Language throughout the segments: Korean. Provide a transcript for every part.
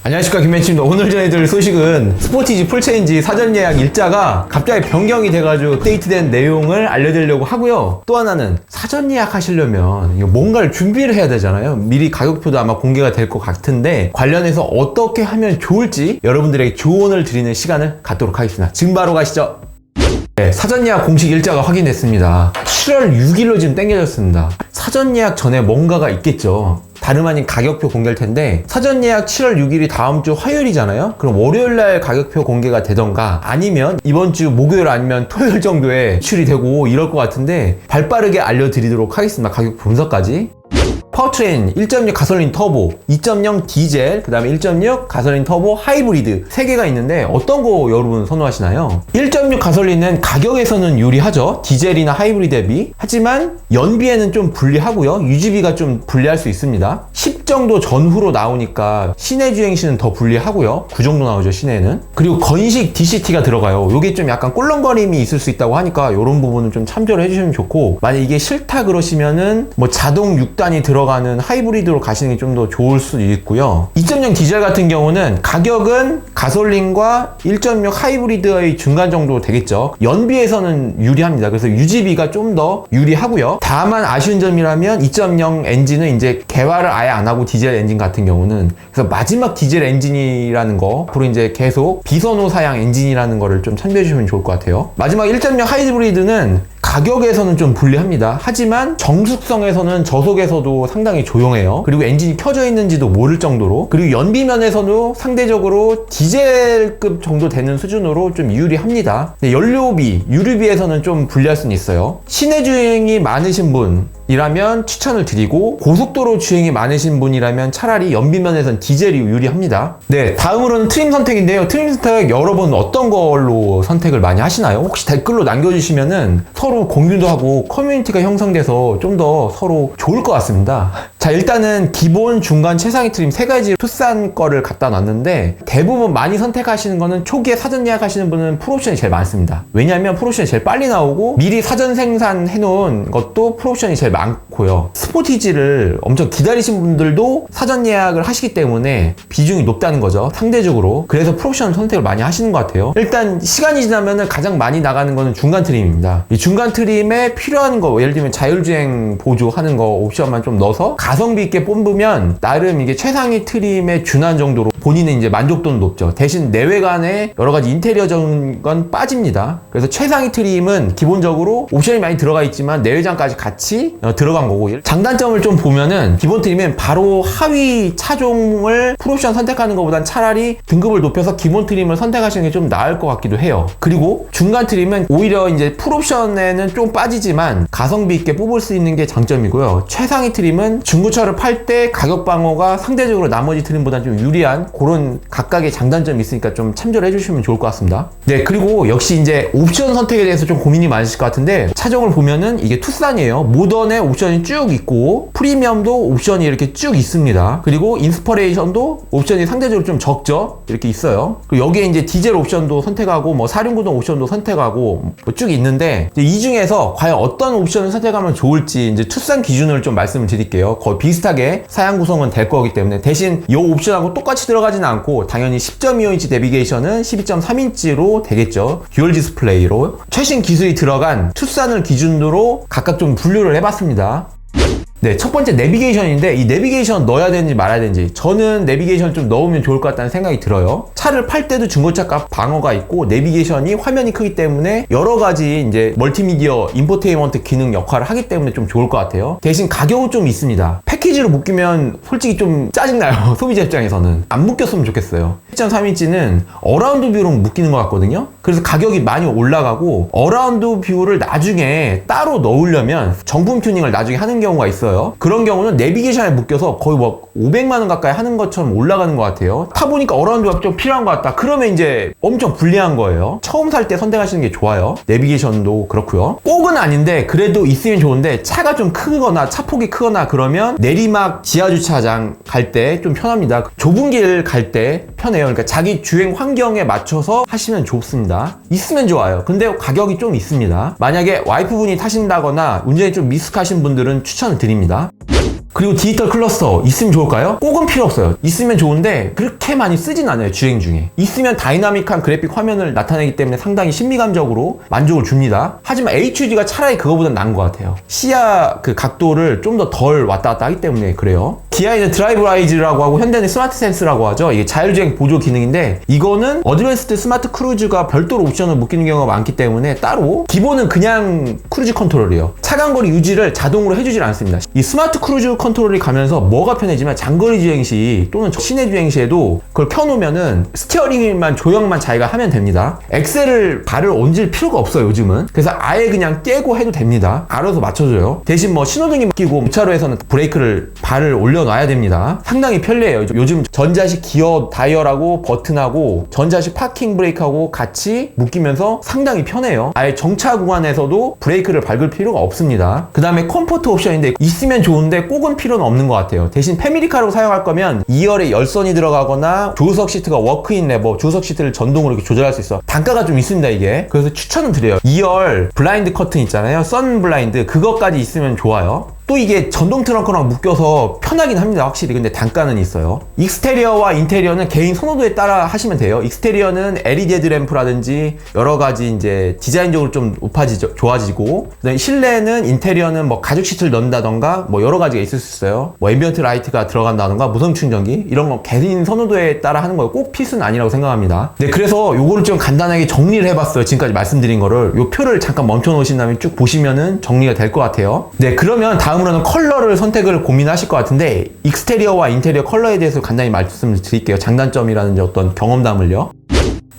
안녕하십니까, 김현치입니다. 오늘 전해드릴 소식은 스포티지 풀체인지 사전 예약 일자가 갑자기 변경이 돼가지고 업데이트된 내용을 알려드리려고 하고요. 또 하나는 사전 예약하시려면 뭔가를 준비를 해야 되잖아요. 미리 가격표도 아마 공개가 될 것 같은데 관련해서 어떻게 하면 좋을지 여러분들에게 조언을 드리는 시간을 갖도록 하겠습니다. 지금 바로 가시죠. 네, 사전 예약 공식 일자가 확인됐습니다. 7월 6일로 지금 땡겨졌습니다. 사전 예약 전에 뭔가가 있겠죠. 다름 아닌 가격표 공개할 텐데, 사전 예약 7월 6일이 다음 주 화요일이잖아요. 그럼 월요일 날 가격표 공개가 되던가, 아니면 이번 주 목요일 아니면 토요일 정도에 출이 되고 이럴 것 같은데 발빠르게 알려드리도록 하겠습니다. 가격 분석까지. 파워트레인 1.6 가솔린 터보, 2.0 디젤, 그 다음에 1.6 가솔린 터보 하이브리드 3개가 있는데 어떤 거 여러분 선호하시나요? 1.6 가솔린은 가격에서는 유리하죠. 디젤이나 하이브리드 대비. 하지만 연비에는 좀 불리하고요. 유지비가 좀 불리할 수 있습니다. 10 정도 전후로 나오니까 시내 주행 시는 더 불리하고요. 9 정도 나오죠, 시내는. 그리고 건식 DCT가 들어가요. 요게 좀 약간 꿀렁거림이 있을 수 있다고 하니까 이런 부분은 좀 참조를 해주시면 좋고, 만약 이게 싫다 그러시면은 뭐 자동 6단이 들어가는 하이브리드로 가시는 게 좀 더 좋을 수도 있고요. 2.0 디젤 같은 경우는 가격은 가솔린과 1.6 하이브리드의 중간 정도 되겠죠. 연비에서는 유리합니다. 그래서 유지비가 좀 더 유리하고요. 다만 아쉬운 점이라면 2.0 엔진은 이제 개발을 아예 안 하고 디젤 엔진 같은 경우는, 그래서 마지막 디젤 엔진이라는 거 앞으로 이제 계속 비선호 사양 엔진이라는 거를 좀 참고해 주시면 좋을 것 같아요. 마지막 1.0 하이브리드는 가격에서는 좀 불리합니다. 하지만 정숙성에서는 저속에서도 상당히 조용해요. 그리고 엔진이 켜져 있는지도 모를 정도로, 그리고 연비면에서도 상대적으로 디젤급 정도 되는 수준으로 좀 유리합니다. 연료비, 유류비에서는 좀 불리할 수는 있어요. 시내 주행이 많으신 분이라면 추천을 드리고, 고속도로 주행이 많으신 분이라면 차라리 연비면에서는 디젤이 유리합니다. 네, 다음으로는 트림 선택인데요. 트림 선택 여러분 어떤 걸로 선택을 많이 하시나요? 혹시 댓글로 남겨주시면은 서로 공유도 하고 커뮤니티가 형성돼서 좀 더 서로 좋을 것 같습니다. 자, 일단은 기본, 중간, 최상위 트림 3가지 투싼 거를 갖다 놨는데, 대부분 많이 선택하시는 거는 초기에 사전 예약하시는 분은 풀옵션이 제일 많습니다. 왜냐면 풀옵션이 제일 빨리 나오고 미리 사전 생산해 놓은 것도 풀옵션이 제일 많고요. 스포티지를 엄청 기다리신 분들도 사전 예약을 하시기 때문에 비중이 높다는 거죠, 상대적으로. 그래서 풀옵션 선택을 많이 하시는 것 같아요. 일단 시간이 지나면 가장 많이 나가는 거는 중간 트림입니다. 이 중간 트림에 필요한 거, 예를 들면 자율주행 보조하는 거 옵션만 좀 넣어서 가성비 있게 뽑으면 나름 이게 최상위 트림에 준한 정도로 본인은 이제 만족도는 높죠. 대신 내외관에 여러 가지 인테리어적인 건 빠집니다. 그래서 최상위 트림은 기본적으로 옵션이 많이 들어가 있지만 내외장까지 같이 들어간 거고, 장단점을 좀 보면은 기본 트림은 바로 하위 차종을 풀옵션 선택하는 것보단 차라리 등급을 높여서 기본 트림을 선택하시는 게 좀 나을 것 같기도 해요. 그리고 중간 트림은 오히려 이제 풀옵션에는 좀 빠지지만 가성비 있게 뽑을 수 있는 게 장점이고요. 최상위 트림은 중고차를 팔 때 가격 방어가 상대적으로 나머지 트림보다 좀 유리한 그런 각각의 장단점이 있으니까 좀 참조를 해주시면 좋을 것 같습니다. 네, 그리고 역시 이제 옵션 선택에 대해서 좀 고민이 많으실 것 같은데, 차종을 보면은 이게 투싼이에요. 모던에 옵션이 쭉 있고 프리미엄도 옵션이 이렇게 쭉 있습니다. 그리고 인스퍼레이션도 옵션이 상대적으로 좀 적죠. 이렇게 있어요. 그리고 여기에 이제 디젤 옵션도 선택하고 뭐 사륜구동 옵션도 선택하고 뭐 쭉 있는데, 이 중에서 과연 어떤 옵션을 선택하면 좋을지 이제 투싼 기준을 좀 말씀을 드릴게요. 거의 비슷하게 사양 구성은 될 거기 때문에, 대신 이 옵션하고 똑같이 들어가지는 않고 당연히 10.25인치 내비게이션은 12.3인치로 되겠죠. 듀얼 디스플레이로 최신 기술이 들어간 투싼을 기준으로 각각 좀 분류를 해봤습니다. 네, 첫 번째 내비게이션인데, 이 내비게이션 넣어야 되는지 말아야 되는지, 저는 내비게이션 좀 넣으면 좋을 것 같다는 생각이 들어요. 차를 팔 때도 중고차값 방어가 있고 내비게이션이 화면이 크기 때문에 여러 가지 이제 멀티미디어 인포테인먼트 기능 역할을 하기 때문에 좀 좋을 것 같아요. 대신 가격은 좀 있습니다. 패키지로 묶이면 솔직히 좀 짜증나요. 소비자 입장에서는 안 묶였으면 좋겠어요. 1.3인치는 어라운드 뷰로 묶이는 것 같거든요. 그래서 가격이 많이 올라가고, 어라운드 뷰를 나중에 따로 넣으려면 정품 튜닝을 나중에 하는 경우가 있어요. 그런 경우는 내비게이션에 묶여서 거의 뭐 500만원 가까이 하는 것처럼 올라가는 것 같아요. 타보니까 어라운드가 좀 필요한 것 같다. 그러면 이제 엄청 불리한 거예요. 처음 살 때 선택하시는 게 좋아요. 내비게이션도 그렇고요. 꼭은 아닌데 그래도 있으면 좋은데, 차가 좀 크거나 차폭이 크거나 그러면 내리막 지하주차장 갈 때 좀 편합니다. 좁은 길 갈 때 편해요. 그러니까 자기 주행 환경에 맞춰서 하시면 좋습니다. 있으면 좋아요. 근데 가격이 좀 있습니다. 만약에 와이프분이 타신다거나 운전이 좀 미숙하신 분들은 추천을 드립니다. 그리고 디지털 클러스터 있으면 좋을까요? 꼭은 필요 없어요. 있으면 좋은데 그렇게 많이 쓰진 않아요. 주행 중에. 있으면 다이나믹한 그래픽 화면을 나타내기 때문에 상당히 신미감적으로 만족을 줍니다. 하지만 HUD가 차라리 그거보단 나은 것 같아요. 시야 그 각도를 좀 더 덜 왔다 갔다 하기 때문에 그래요. 기아에는 드라이브라이즈라고 하고 현대는 스마트 센스라고 하죠. 이게 자율주행 보조 기능인데 이거는 어드밴스드 스마트 크루즈가 별도로 옵션을 묶이는 경우가 많기 때문에 따로 기본은 그냥 크루즈 컨트롤이에요. 차간거리 유지를 자동으로 해주질 않습니다. 이 스마트 크루즈 컨트롤이 가면서 뭐가 편해지면 장거리 주행 시 또는 시내 주행 시에도 그걸 켜놓으면은 스티어링만 조형만 자기가 하면 됩니다. 엑셀을 발을 얹을 필요가 없어요 요즘은. 그래서 아예 그냥 떼고 해도 됩니다. 알아서 맞춰줘요. 대신 뭐 신호등이 끼고 차로에서는 브레이크를 발을 올려놔야 됩니다. 상당히 편리해요. 요즘 전자식 기어 다이얼하고 버튼하고 전자식 파킹 브레이크하고 같이 묶이면서 상당히 편해요. 아예 정차 구간에서도 브레이크를 밟을 필요가 없습니다. 그 다음에 컴포트 옵션인데 있으면 좋은데 꼭은 필요는 없는 것 같아요. 대신 패밀리카로 사용할 거면 2열에 열선이 들어가거나 조수석 시트가 워크인 레버, 조수석 시트를 전동으로 이렇게 조절할 수 있어. 단가가 좀 있습니다 이게. 그래서 추천은 드려요. 2열 블라인드 커튼 있잖아요. 선 블라인드 그것까지 있으면 좋아요. 또 이게 전동 트렁크랑 묶여서 편하긴 합니다 확실히. 근데 단가는 있어요. 익스테리어와 인테리어는 개인 선호도에 따라 하시면 돼요. 익스테리어는 LED 헤드램프라든지 여러가지 이제 디자인적으로 좀 좋아지고, 그다음에 실내는 인테리어는 뭐 가죽 시트를 넣는다던가 뭐 여러가지가 있을 수 있어요. 뭐 앰비언트 라이트가 들어간다던가 무선 충전기 이런 거 개인 선호도에 따라 하는 거예요. 꼭 필수는 아니라고 생각합니다. 네, 그래서 요거를 좀 간단하게 정리를 해봤어요. 지금까지 말씀드린 거를 요 표를 잠깐 멈춰 놓으신 다음에 쭉 보시면은 정리가 될 것 같아요. 네, 그러면 다음으로는 컬러를 선택을 고민하실 것 같은데 익스테리어와 인테리어 컬러에 대해서 간단히 말씀을 드릴게요. 장단점이라든지 어떤 경험담을요.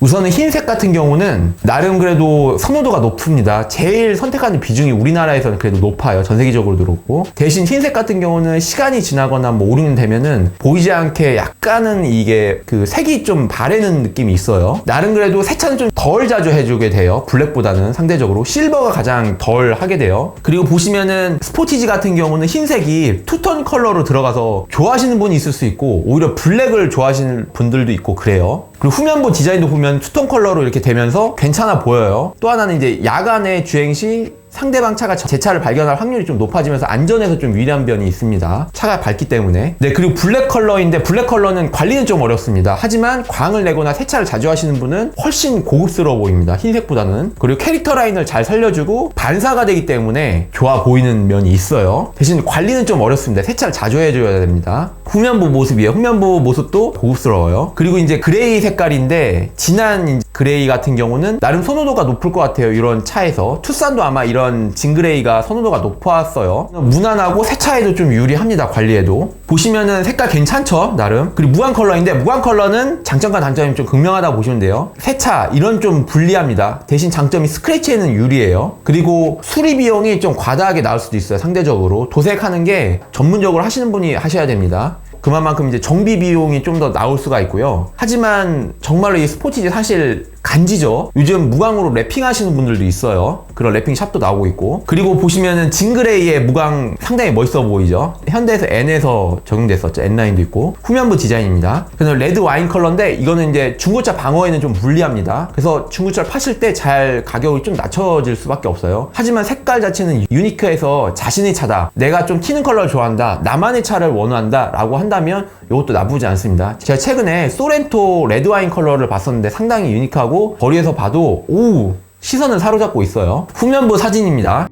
우선은 흰색 같은 경우는 나름 그래도 선호도가 높습니다. 제일 선택하는 비중이 우리나라에서는 그래도 높아요. 전 세계적으로도 그렇고. 대신 흰색 같은 경우는 시간이 지나거나 뭐 5, 6년 되면은 보이지 않게 약간은 이게 그 색이 좀 바래는 느낌이 있어요. 나름 그래도 세차는 좀 덜 자주 해주게 돼요. 블랙보다는 상대적으로. 실버가 가장 덜 하게 돼요. 그리고 보시면은 스포티지 같은 경우는 흰색이 투톤 컬러로 들어가서 좋아하시는 분이 있을 수 있고 오히려 블랙을 좋아하시는 분들도 있고 그래요. 그리고 후면부 디자인도 보면 투톤 컬러로 이렇게 되면서 괜찮아 보여요. 또 하나는 이제 야간에 주행 시 상대방 차가 제 차를 발견할 확률이 좀 높아지면서 안전에서 좀 유리한 면이 있습니다. 차가 밝기 때문에. 네, 그리고 블랙 컬러인데 블랙 컬러는 관리는 좀 어렵습니다. 하지만 광을 내거나 세차를 자주 하시는 분은 훨씬 고급스러워 보입니다. 흰색보다는. 그리고 캐릭터 라인을 잘 살려주고 반사가 되기 때문에 좋아 보이는 면이 있어요. 대신 관리는 좀 어렵습니다. 세차를 자주 해줘야 됩니다. 후면부 모습이에요. 후면부 모습도 고급스러워요. 그리고 이제 그레이 색깔인데 진한 그레이 같은 경우는 나름 선호도가 높을 것 같아요. 이런 차에서. 투싼도 아마 이런 진그레이가 선호도가 높았어요. 무난하고 세차에도 좀 유리합니다. 관리에도. 보시면은 색깔 괜찮죠? 나름. 그리고 무광 컬러인데 무광 컬러는 장점과 단점이 좀 극명하다고 보시면 돼요. 세차 이런 좀 불리합니다. 대신 장점이 스크래치에는 유리해요. 그리고 수리 비용이 좀 과다하게 나올 수도 있어요. 상대적으로. 도색하는 게 전문적으로 하시는 분이 하셔야 됩니다. 그만큼 이제 정비 비용이 좀 더 나올 수가 있고요. 하지만 정말로 이 스포티지 사실 간지죠. 요즘 무광으로 랩핑 하시는 분들도 있어요. 그런 랩핑 샵도 나오고 있고. 그리고 보시면은 진그레이의 무광 상당히 멋있어 보이죠. 현대에서 N에서 적용됐었죠. N라인도 있고. 후면부 디자인입니다. 그래서 레드 와인 컬러인데 이거는 이제 중고차 방어에는 좀 불리합니다. 그래서 중고차를 파실 때 잘 가격이 좀 낮춰질 수밖에 없어요. 하지만 색깔 자체는 유니크해서 자신의 차다, 내가 좀 튀는 컬러를 좋아한다, 나만의 차를 원한다 라고 한다면 이것도 나쁘지 않습니다. 제가 최근에 소렌토 레드 와인 컬러를 봤었는데 상당히 유니크하고 거리에서 봐도 시선을 사로잡고 있어요. 후면부 사진입니다.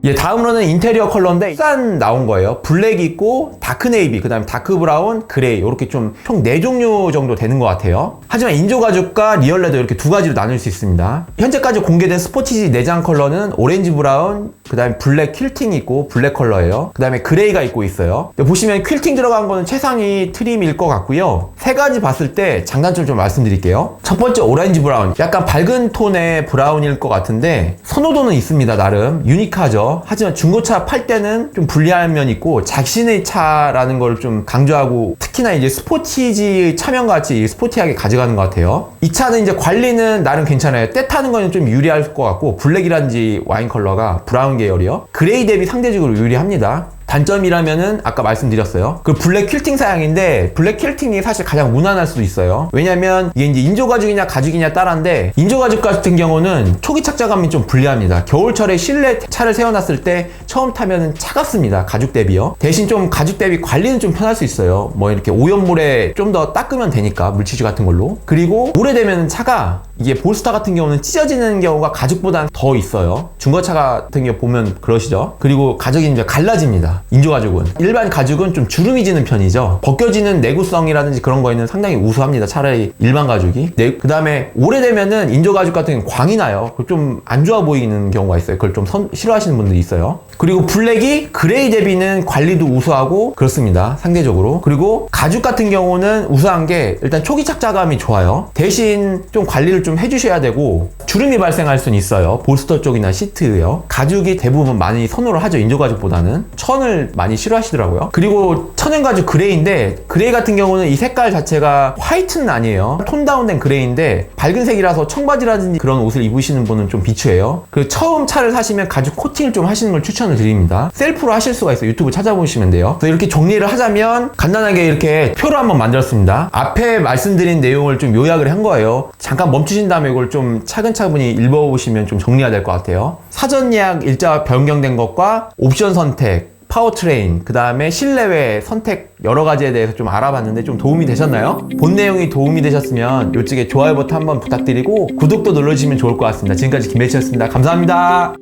예, 다음으로는 인테리어 컬러인데 싼 나온 거예요. 블랙이 있고 다크 네이비, 그 다음에 다크 브라운, 그레이 이렇게 좀 총 4종류 정도 되는 것 같아요. 하지만 인조 가죽과 리얼 레더 이렇게 두 가지로 나눌 수 있습니다. 현재까지 공개된 스포티지 내장 컬러는 오렌지 브라운, 그 다음에 블랙 퀼팅이 있고 블랙 컬러예요. 그 다음에 그레이가 있고 있어요. 보시면 퀼팅 들어간 거는 최상위 트림일 것 같고요. 세 가지 봤을 때 장단점 좀 말씀드릴게요. 첫 번째 오렌지 브라운, 약간 밝은 톤의 브라운일 것 같은데 선호도는 있습니다. 나름 유니크하죠. 하지만 중고차 팔 때는 좀 불리한 면이 있고 자신의 차라는 걸 좀 강조하고, 특히나 이제 스포티지 차명과 같이 스포티하게 가져가는 것 같아요. 이 차는 이제 관리는 나름 괜찮아요. 때 타는 거는 좀 유리할 것 같고, 블랙이란지 와인 컬러가 브라운 계열이요. 그레이 대비 상대적으로 유리합니다. 단점이라면은 아까 말씀드렸어요. 그 블랙 퀼팅 사양인데 블랙 퀼팅이 사실 가장 무난할 수도 있어요. 왜냐면 이게 이제 인조 가죽이냐 가죽이냐 따라인데 인조 가죽 같은 경우는 초기 착자감이 좀 불리합니다. 겨울철에 실내 차를 세워놨을 때 처음 타면은 차갑습니다. 가죽 대비요. 대신 좀 가죽 대비 관리는 좀 편할 수 있어요. 뭐 이렇게 오염물에 좀 더 닦으면 되니까 물티슈 같은 걸로. 그리고 오래되면 차가 이게 볼스타 같은 경우는 찢어지는 경우가 가죽보다는 더 있어요. 중고차 같은 경우 보면 그러시죠. 그리고 가죽이 이제 갈라집니다. 인조 가죽은. 일반 가죽은 좀 주름이 지는 편이죠. 벗겨지는 내구성이라든지 그런 거에는 상당히 우수합니다. 차라리 일반 가죽이. 그 다음에 오래되면은 인조 가죽 같은 경우는 광이 나요. 좀 안 좋아 보이는 경우가 있어요. 그걸 좀 싫어하시는 분들이 있어요. 그리고 블랙이 그레이 대비는 관리도 우수하고 그렇습니다. 상대적으로. 그리고 가죽 같은 경우는 우수한 게 일단 초기 착자감이 좋아요. 대신 좀 관리를 좀 해주셔야 되고 주름이 발생할 수는 있어요. 볼스터 쪽이나 시트요. 가죽이 대부분 많이 선호를 하죠. 인조 가죽보다는. 천을 많이 싫어하시더라고요. 그리고 천연 가죽 그레이인데 그레이 같은 경우는 이 색깔 자체가 화이트는 아니에요. 톤 다운된 그레이인데 밝은 색이라서 청바지라든지 그런 옷을 입으시는 분은 좀 비추해요. 그 처음 차를 사시면 가죽 코팅을 좀 하시는 걸 추천을 드립니다. 셀프로 하실 수가 있어요. 유튜브 찾아보시면 돼요. 그래서 이렇게 정리를 하자면 간단하게 이렇게 표로 한번 만들었습니다. 앞에 말씀드린 내용을 좀 요약을 한 거예요. 잠깐 멈추신 다음에 이걸 좀 차근차근히 읽어보시면 좀 정리가 될 것 같아요. 사전 예약 일자 변경된 것과 옵션 선택, 파워트레인, 그 다음에 실내외 선택 여러 가지에 대해서 좀 알아봤는데 좀 도움이 되셨나요? 본 내용이 도움이 되셨으면 이쪽에 좋아요 버튼 한번 부탁드리고 구독도 눌러주시면 좋을 것 같습니다. 지금까지 김혜치였습니다. 감사합니다.